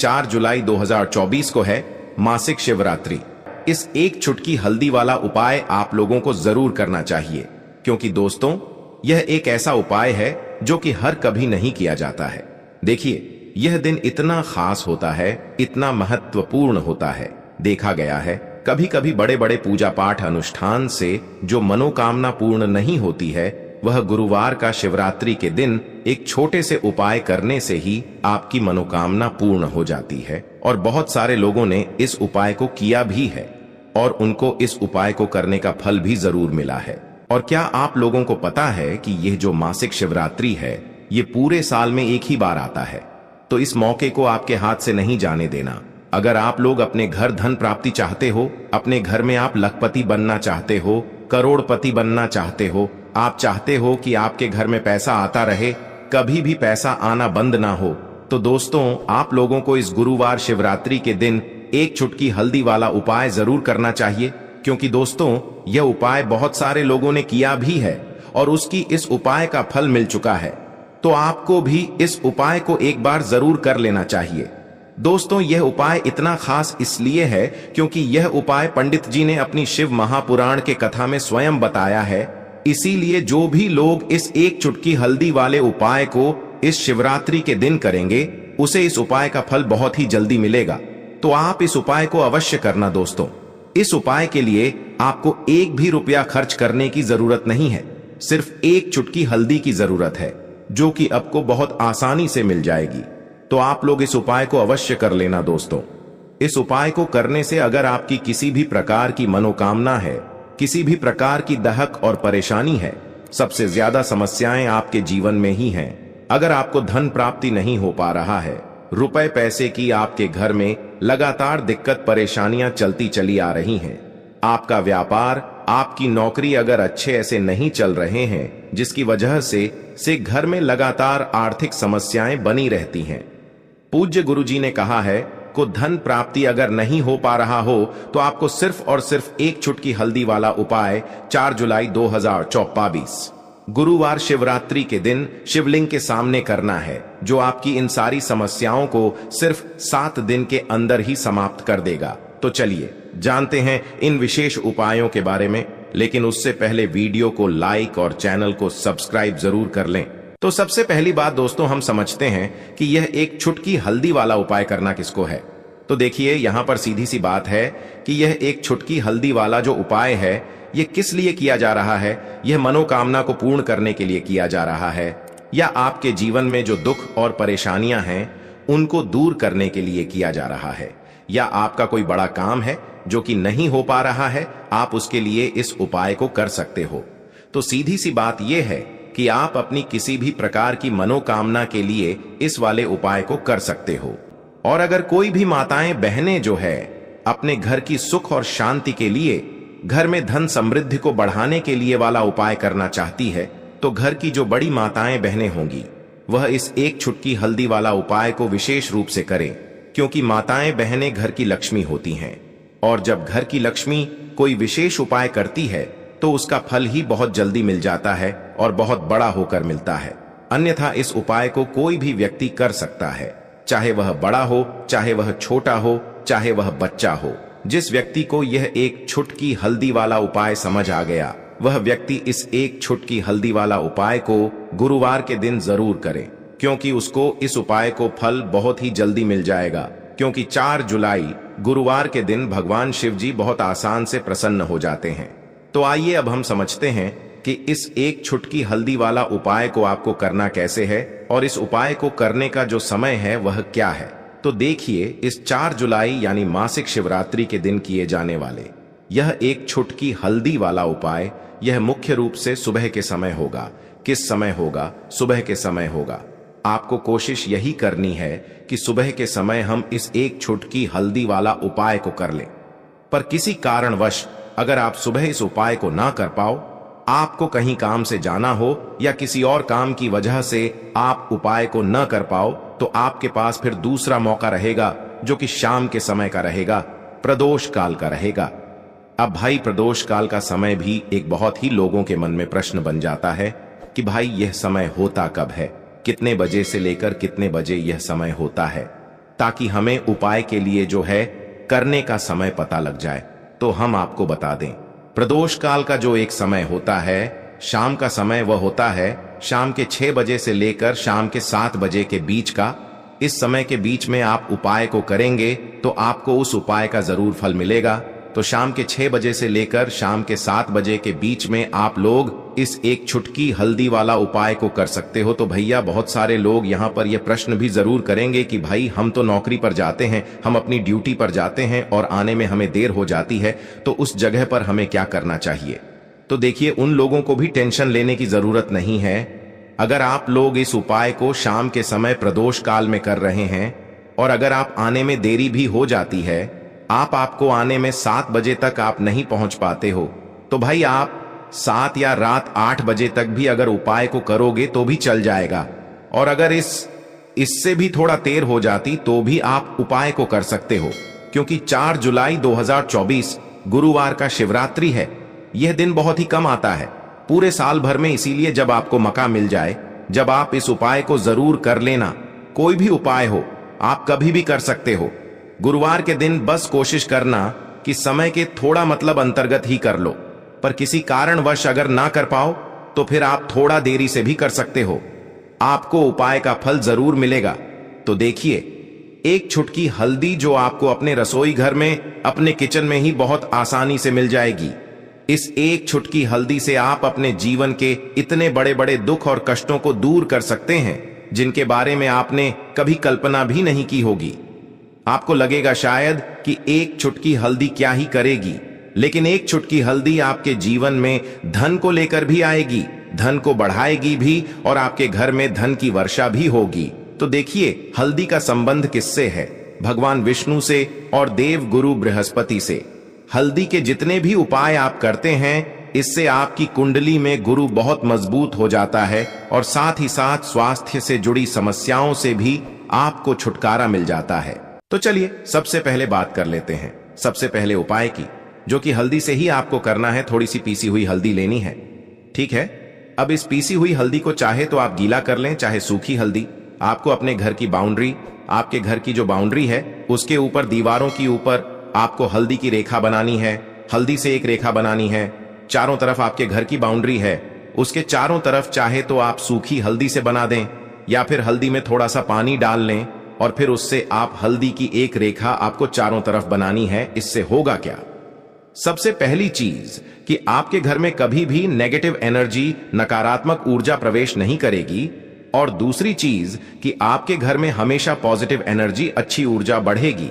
4 जुलाई 2024 को है मासिक शिवरात्रि। इस एक चुटकी हल्दी वाला उपाय आप लोगों को जरूर करना चाहिए, क्योंकि दोस्तों यह एक ऐसा उपाय है जो कि हर कभी नहीं किया जाता है। देखिए, यह दिन इतना खास होता है, इतना महत्वपूर्ण होता है। देखा गया है कभी कभी बड़े बड़े पूजा पाठ अनुष्ठान से जो मनोकामना पूर्ण नहीं होती है, वह गुरुवार का शिवरात्रि के दिन एक छोटे से उपाय करने से ही आपकी मनोकामना पूर्ण हो जाती है। और बहुत सारे लोगों ने इस उपाय को किया भी है और उनको इस उपाय को करने का फल भी जरूर मिला है। और क्या आप लोगों को पता है कि यह जो मासिक शिवरात्रि है, ये पूरे साल में एक ही बार आता है। तो इस मौके को आपके हाथ से नहीं जाने देना। अगर आप लोग अपने घर धन प्राप्ति चाहते हो, अपने घर में आप लखपति बनना चाहते हो, करोड़पति बनना चाहते हो, आप चाहते हो कि आपके घर में पैसा आता रहे, कभी भी पैसा आना बंद ना हो, तो दोस्तों आप लोगों को इस गुरुवार शिवरात्रि के दिन एक चुटकी हल्दी वाला उपाय जरूर करना चाहिए। क्योंकि दोस्तों यह उपाय बहुत सारे लोगों ने किया भी है और उसकी इस उपाय का फल मिल चुका है। तो आपको भी इस उपाय को एक बार जरूर कर लेना चाहिए। दोस्तों यह उपाय इतना खास इसलिए है क्योंकि यह उपाय पंडित जी ने अपनी शिव महापुराण के कथा में स्वयं बताया है। इसीलिए जो भी लोग इस एक चुटकी हल्दी वाले उपाय को इस शिवरात्रि के दिन करेंगे, उसे इस उपाय का फल बहुत ही जल्दी मिलेगा। तो आप इस उपाय को अवश्य करना दोस्तों। इस उपाय के लिए आपको एक भी रुपया खर्च करने की जरूरत नहीं है, सिर्फ एक चुटकी हल्दी की जरूरत है, जो कि आपको बहुत आसानी से मिल जाएगी। तो आप लोग इस उपाय को अवश्य कर लेना दोस्तों। इस उपाय को करने से अगर आपकी किसी भी प्रकार की मनोकामना है, किसी भी प्रकार की दहक और परेशानी है, सबसे ज्यादा समस्याएं आपके जीवन में ही हैं। अगर आपको धन प्राप्ति नहीं हो पा रहा है, रुपए पैसे की आपके घर में लगातार दिक्कत परेशानियां चलती चली आ रही हैं, आपका व्यापार, आपकी नौकरी अगर अच्छे ऐसे नहीं चल रहे हैं, जिसकी वजह से घर में लगातार आर्थिक समस्याएं बनी रहती हैं। पूज्य गुरुजी ने कहा है को धन प्राप्ति अगर नहीं हो पा रहा हो, तो आपको सिर्फ और सिर्फ एक चुटकी हल्दी वाला उपाय 4 जुलाई 2024 गुरुवार शिवरात्रि के दिन शिवलिंग के सामने करना है, जो आपकी इन सारी समस्याओं को सिर्फ 7 दिन के अंदर ही समाप्त कर देगा। तो चलिए जानते हैं इन विशेष उपायों के बारे में, लेकिन उससे पहले वीडियो को लाइक और चैनल को सब्सक्राइब जरूर कर लें। तो सबसे पहली बात दोस्तों, हम समझते हैं कि यह एक चुटकी हल्दी वाला उपाय करना किसको है। तो देखिए यहां पर सीधी सी बात है कि यह एक चुटकी हल्दी वाला जो उपाय है, यह किस लिए किया जा रहा है। यह मनोकामना को पूर्ण करने के लिए किया जा रहा है, या आपके जीवन में जो दुख और परेशानियां हैं उनको दूर करने के लिए किया जा रहा है, या आपका कोई बड़ा काम है जो कि नहीं हो पा रहा है, आप उसके लिए इस उपाय को कर सकते हो। तो सीधी सी बात यह है कि आप अपनी किसी भी प्रकार की मनोकामना के लिए इस वाले उपाय को कर सकते हो। और अगर कोई भी माताएं बहनें जो है अपने घर की सुख और शांति के लिए, घर में धन समृद्धि को बढ़ाने के लिए वाला उपाय करना चाहती है, तो घर की जो बड़ी माताएं बहनें होंगी वह इस एक चुटकी हल्दी वाला उपाय को विशेष रूप से करें, क्योंकि माताएं बहनें घर की लक्ष्मी होती हैं। और जब घर की लक्ष्मी कोई विशेष उपाय करती है तो उसका फल ही बहुत जल्दी मिल जाता है और बहुत बड़ा होकर मिलता है। अन्यथा इस उपाय को कोई भी व्यक्ति कर सकता है, चाहे वह बड़ा हो, चाहे वह छोटा हो, चाहे वह बच्चा हो। जिस व्यक्ति को यह एक चुटकी हल्दी वाला उपाय समझ आ गया, वह व्यक्ति इस एक चुटकी हल्दी वाला उपाय को गुरुवार के दिन जरूर करे, क्योंकि उसको इस उपाय को फल बहुत ही जल्दी मिल जाएगा। क्योंकि 4 जुलाई गुरुवार के दिन भगवान शिव जी बहुत आसान से प्रसन्न हो जाते हैं। तो आइए अब हम समझते हैं कि इस एक चुटकी हल्दी वाला उपाय को आपको करना कैसे है और इस उपाय को करने का जो समय है वह क्या है। तो देखिए, इस 4 जुलाई यानी मासिक शिवरात्रि के दिन किए जाने वाले यह एक चुटकी हल्दी वाला उपाय, यह मुख्य रूप से सुबह के समय होगा। किस समय होगा? सुबह के समय होगा। आपको कोशिश यही करनी है कि सुबह के समय हम इस एक चुटकी हल्दी वाला उपाय को कर लें। पर किसी कारणवश अगर आप सुबह इस उपाय को ना कर पाओ, आपको कहीं काम से जाना हो या किसी और काम की वजह से आप उपाय को न कर पाओ, तो आपके पास फिर दूसरा मौका रहेगा, जो कि शाम के समय का रहेगा, प्रदोष काल का रहेगा। अब भाई प्रदोष काल का समय भी एक बहुत ही लोगों के मन में प्रश्न बन जाता है कि भाई यह समय होता कब है, कितने बजे से लेकर कितने बजे यह समय होता है। ताकि हमें उपाय के लिए जो है करने का समय पता लग जाए। तो हम आपको बता दें, प्रदोष काल का जो एक समय होता है, शाम का समय, वह होता है शाम के 6 बजे से लेकर शाम के 7 बजे के बीच का। इस समय के बीच में आप उपाय को करेंगे तो आपको उस उपाय का जरूर फल मिलेगा। तो शाम के 6 बजे से लेकर शाम के 7 बजे के बीच में आप लोग इस एक चुटकी हल्दी वाला उपाय को कर सकते हो। तो भैया बहुत सारे लोग यहाँ पर यह प्रश्न भी जरूर करेंगे कि भाई हम तो नौकरी पर जाते हैं, हम अपनी ड्यूटी पर जाते हैं और आने में हमें देर हो जाती है, तो उस जगह पर हमें क्या करना चाहिए। तो देखिए, उन लोगों को भी टेंशन लेने की जरूरत नहीं है। अगर आप लोग इस उपाय को शाम के समय प्रदोष काल में कर रहे हैं और अगर आप आने में देरी भी हो जाती है, आपको आने में 7 बजे तक आप नहीं पहुंच पाते हो, तो भाई आप 7 या रात 8 बजे तक भी अगर उपाय को करोगे तो भी चल जाएगा। और अगर इससे भी थोड़ा देर हो जाती तो भी आप उपाय को कर सकते हो, क्योंकि 4 जुलाई 2024 गुरुवार का शिवरात्रि है। यह दिन बहुत ही कम आता है पूरे साल भर में, इसीलिए जब आपको मौका मिल जाए, जब आप इस उपाय को जरूर कर लेना। कोई भी उपाय हो, आप कभी भी कर सकते हो। गुरुवार के दिन बस कोशिश करना कि समय के थोड़ा अंतर्गत ही कर लो, पर किसी कारणवश अगर ना कर पाओ तो फिर आप थोड़ा देरी से भी कर सकते हो, आपको उपाय का फल जरूर मिलेगा। तो देखिए, एक चुटकी हल्दी जो आपको अपने रसोई घर में, अपने किचन में ही बहुत आसानी से मिल जाएगी। इस एक चुटकी हल्दी से आप अपने जीवन के इतने बड़े बड़े दुख और कष्टों को दूर कर सकते हैं जिनके बारे में आपने कभी कल्पना भी नहीं की होगी। आपको लगेगा शायद कि एक चुटकी हल्दी क्या ही करेगी, लेकिन एक चुटकी हल्दी आपके जीवन में धन को लेकर भी आएगी, धन को बढ़ाएगी भी और आपके घर में धन की वर्षा भी होगी। तो देखिए, हल्दी का संबंध किससे है? भगवान विष्णु से और देव गुरु बृहस्पति से। हल्दी के जितने भी उपाय आप करते हैं, इससे आपकी कुंडली में गुरु बहुत मजबूत हो जाता है और साथ ही साथ स्वास्थ्य से जुड़ी समस्याओं से भी आपको छुटकारा मिल जाता है। तो चलिए सबसे पहले बात कर लेते हैं सबसे पहले उपाय की, जो कि हल्दी से ही आपको करना है। थोड़ी सी पीसी हुई हल्दी लेनी है, ठीक है। अब इस पीसी हुई हल्दी को चाहे तो आप गीला कर लें, चाहे सूखी हल्दी। आपको अपने घर की बाउंड्री, आपके घर की जो बाउंड्री है उसके ऊपर, दीवारों की ऊपर आपको हल्दी की रेखा बनानी है। हल्दी से एक रेखा बनानी है। चारों तरफ आपके घर की बाउंड्री है, उसके चारों तरफ चाहे तो आप सूखी हल्दी से बना दें या फिर हल्दी में थोड़ा सा पानी डाल लें और फिर उससे आप हल्दी की एक रेखा आपको चारों तरफ बनानी है। इससे होगा क्या? सबसे पहली चीज कि आपके घर में कभी भी नेगेटिव एनर्जी, नकारात्मक ऊर्जा प्रवेश नहीं करेगी। और दूसरी चीज कि आपके घर में हमेशा पॉजिटिव एनर्जी, अच्छी ऊर्जा बढ़ेगी।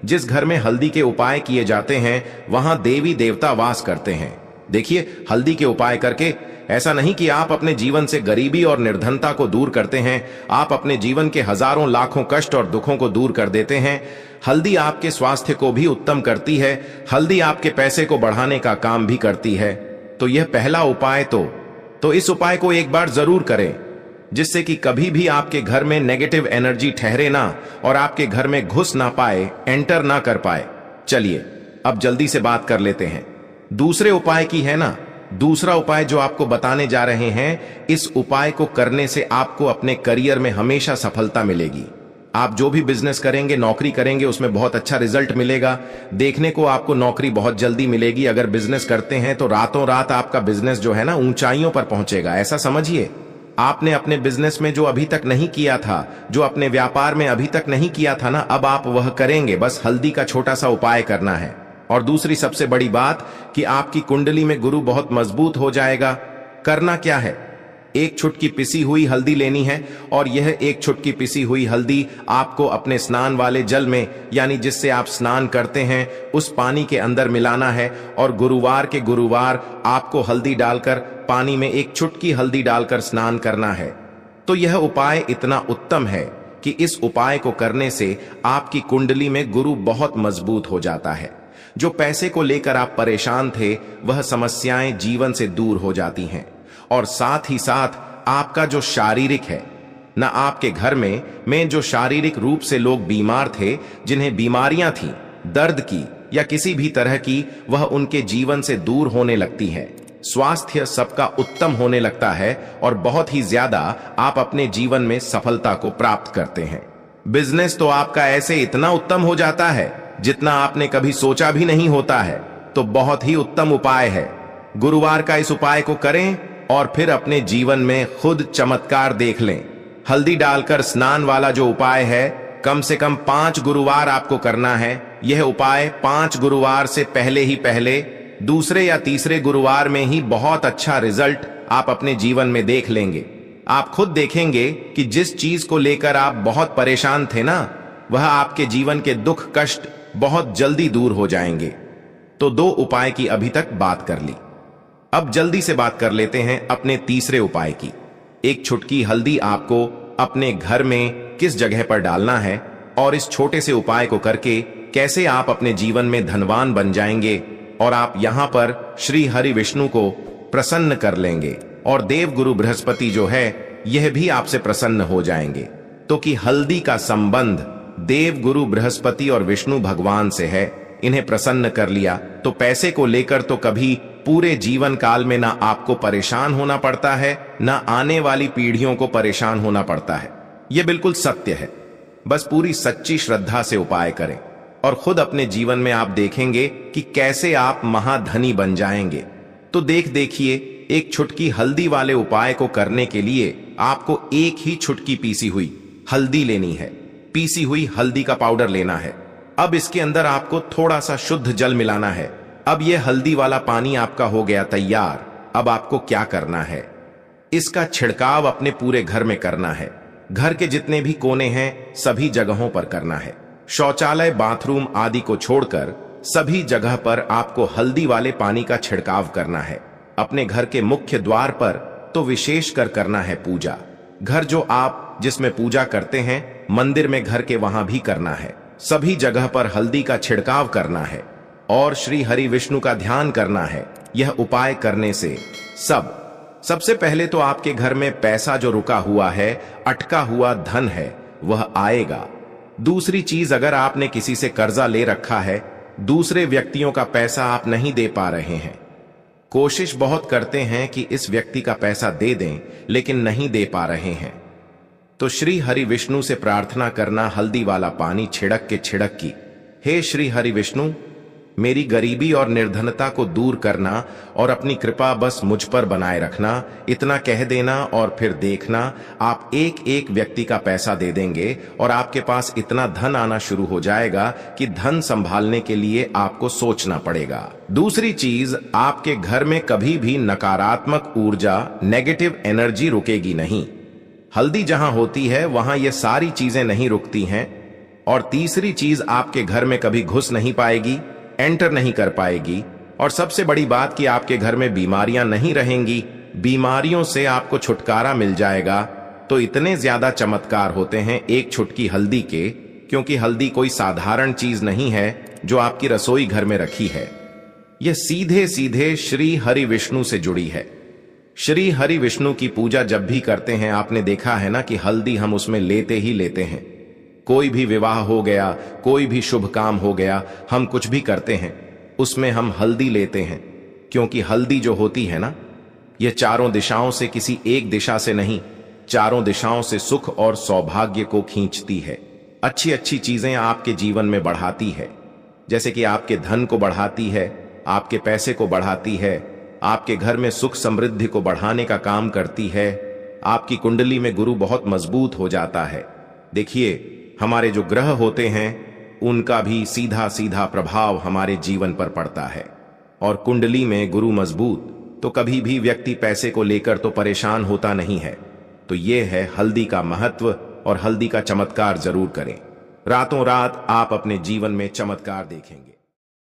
जिस घर में हल्दी के उपाय किए जाते हैं वहां देवी देवता वास करते हैं। देखिए, हल्दी के उपाय करके ऐसा नहीं कि आप अपने जीवन से गरीबी और निर्धनता को दूर करते हैं, आप अपने जीवन के हजारों लाखों कष्ट और दुखों को दूर कर देते हैं। हल्दी आपके स्वास्थ्य को भी उत्तम करती है, हल्दी आपके पैसे को बढ़ाने का काम भी करती है। तो यह पहला उपाय तो इस उपाय को एक बार जरूर करें, जिससे कि कभी भी आपके घर में नेगेटिव एनर्जी ठहरे ना और आपके घर में घुस ना पाए, एंटर ना कर पाए। चलिए अब जल्दी से बात कर लेते हैं दूसरे उपाय की, है ना। दूसरा उपाय जो आपको बताने जा रहे हैं, इस उपाय को करने से आपको अपने करियर में हमेशा सफलता मिलेगी। आप जो भी बिजनेस करेंगे, नौकरी करेंगे, उसमें बहुत अच्छा रिजल्ट मिलेगा। देखने को आपको नौकरी बहुत जल्दी मिलेगी। अगर बिजनेस करते हैं तो रातों रात आपका बिजनेस जो है ना ऊंचाइयों पर पहुंचेगा। ऐसा समझिए, आपने अपने बिजनेस में जो अभी तक नहीं किया था, जो अपने व्यापार में अभी तक नहीं किया था ना, अब आप वह करेंगे। बस हल्दी का छोटा सा उपाय करना है। और दूसरी सबसे बड़ी बात कि आपकी कुंडली में गुरु बहुत मजबूत हो जाएगा। करना क्या है? एक चुटकी पिसी हुई हल्दी लेनी है और यह एक चुटकी पिसी हुई हल्दी आपको अपने स्नान वाले जल में, यानी जिससे आप स्नान करते हैं, उस पानी के अंदर मिलाना है। और गुरुवार के गुरुवार आपको हल्दी डालकर, पानी में एक चुटकी हल्दी डालकर स्नान करना है। तो यह उपाय इतना उत्तम है कि इस उपाय को करने से आपकी कुंडली में गुरु बहुत मजबूत हो जाता है। जो पैसे को लेकर आप परेशान थे, वह समस्याएं जीवन से दूर हो जाती हैं। और साथ ही साथ आपका जो शारीरिक है ना, आपके घर में जो शारीरिक रूप से लोग बीमार थे, जिन्हें बीमारियां थी, दर्द की या किसी भी तरह की, वह उनके जीवन से दूर होने लगती है। स्वास्थ्य सबका उत्तम होने लगता है और बहुत ही ज्यादा आप अपने जीवन में सफलता को प्राप्त करते हैं। बिजनेस तो आपका ऐसे इतना उत्तम हो जाता है जितना आपने कभी सोचा भी नहीं होता है। तो बहुत ही उत्तम उपाय है। गुरुवार का इस उपाय को करें और फिर अपने जीवन में खुद चमत्कार देख लें। हल्दी डालकर स्नान वाला जो उपाय है, कम से कम 5 गुरुवार आपको करना है। यह उपाय 5 गुरुवार से पहले ही पहले दूसरे या तीसरे गुरुवार में ही बहुत अच्छा रिजल्ट आप अपने जीवन में देख लेंगे। आप खुद देखेंगे कि जिस चीज को लेकर आप बहुत परेशान थे ना, वह आपके जीवन के दुख कष्ट बहुत जल्दी दूर हो जाएंगे। तो 2 उपाय की अभी तक बात कर ली। अब जल्दी से बात कर लेते हैं अपने तीसरे उपाय की। एक छुटकी हल्दी आपको अपने घर में किस जगह पर डालना है और इस छोटे से उपाय को करके कैसे आप अपने जीवन में धनवान बन जाएंगे और आप यहां पर श्री हरि विष्णु को प्रसन्न कर लेंगे और देव गुरु बृहस्पति जो है यह भी आपसे प्रसन्न हो जाएंगे। तो कि हल्दी का संबंध देव गुरु बृहस्पति और विष्णु भगवान से है। इन्हें प्रसन्न कर लिया तो पैसे को लेकर तो कभी पूरे जीवन काल में ना आपको परेशान होना पड़ता है, ना आने वाली पीढ़ियों को परेशान होना पड़ता है। यह बिल्कुल सत्य है। बस पूरी सच्ची श्रद्धा से उपाय करें और खुद अपने जीवन में आप देखेंगे कि कैसे आप महाधनी बन जाएंगे। तो देखिए, एक छुटकी हल्दी वाले उपाय को करने के लिए आपको एक ही छुटकी पीसी हुई हल्दी लेनी है। पीसी हुई हल्दी का पाउडर लेना है। अब इसके अंदर आपको थोड़ा सा शुद्ध जल मिलाना है। अब यह हल्दी वाला पानी आपका हो गया तैयार। अब आपको क्या करना है, इसका छिड़काव अपने पूरे घर में करना है। घर के जितने भी कोने हैं सभी जगहों पर करना है। शौचालय, बाथरूम आदि को छोड़कर सभी जगह पर आपको हल्दी वाले पानी का छिड़काव करना है। अपने घर के मुख्य द्वार पर तो विशेष कर करना है पूजा। घर जो आप जिसमें पूजा करते हैं, मंदिर में घर के वहां भी करना है। सभी जगह पर हल्दी का छिड़काव करना है और श्री हरि विष्णु का ध्यान करना है। यह उपाय करने से सबसे पहले तो आपके घर में पैसा जो रुका हुआ है, अटका हुआ धन है, वह आएगा। दूसरी चीज, अगर आपने किसी से कर्जा ले रखा है, दूसरे व्यक्तियों का पैसा आप नहीं दे पा रहे हैं, कोशिश बहुत करते हैं कि इस व्यक्ति का पैसा दे दें लेकिन नहीं दे पा रहे हैं, तो श्री हरि विष्णु से प्रार्थना करना हल्दी वाला पानी छिड़क की, हे श्री हरि विष्णु, मेरी गरीबी और निर्धनता को दूर करना और अपनी कृपा बस मुझ पर बनाए रखना। इतना कह देना और फिर देखना आप एक एक व्यक्ति का पैसा दे देंगे और आपके पास इतना धन आना शुरू हो जाएगा कि धन संभालने के लिए आपको सोचना पड़ेगा। दूसरी चीज, आपके घर में कभी भी नकारात्मक ऊर्जा, नेगेटिव एनर्जी रुकेगी नहीं। हल्दी जहां होती है वहां ये सारी चीजें नहीं रुकती हैं। और तीसरी चीज, आपके घर में कभी घुस नहीं पाएगी, एंटर नहीं कर पाएगी। और सबसे बड़ी बात कि आपके घर में बीमारियां नहीं रहेंगी, बीमारियों से आपको छुटकारा मिल जाएगा। तो इतने ज्यादा चमत्कार होते हैं एक छुटकी हल्दी के, क्योंकि हल्दी कोई साधारण चीज नहीं है जो आपकी रसोई घर में रखी है। यह सीधे सीधे श्री हरि विष्णु से जुड़ी है। श्री हरि विष्णु की पूजा जब भी करते हैं, आपने देखा है ना कि हल्दी हम उसमें लेते ही लेते हैं। कोई भी विवाह हो गया, कोई भी शुभ काम हो गया, हम कुछ भी करते हैं उसमें हम हल्दी लेते हैं, क्योंकि हल्दी जो होती है ना, यह चारों दिशाओं से, किसी एक दिशा से नहीं, चारों दिशाओं से सुख और सौभाग्य को खींचती है। अच्छी अच्छी चीजें आपके जीवन में बढ़ाती है, जैसे कि आपके धन को बढ़ाती है, आपके पैसे को बढ़ाती है, आपके घर में सुख समृद्धि को बढ़ाने का काम करती है। आपकी कुंडली में गुरु बहुत मजबूत हो जाता है। देखिए, हमारे जो ग्रह होते हैं उनका भी सीधा सीधा प्रभाव हमारे जीवन पर पड़ता है। और कुंडली में गुरु मजबूत तो कभी भी व्यक्ति पैसे को लेकर तो परेशान होता नहीं है। तो ये है हल्दी का महत्व और हल्दी का चमत्कार जरूर करें। रातों रात आप अपने जीवन में चमत्कार देखेंगे।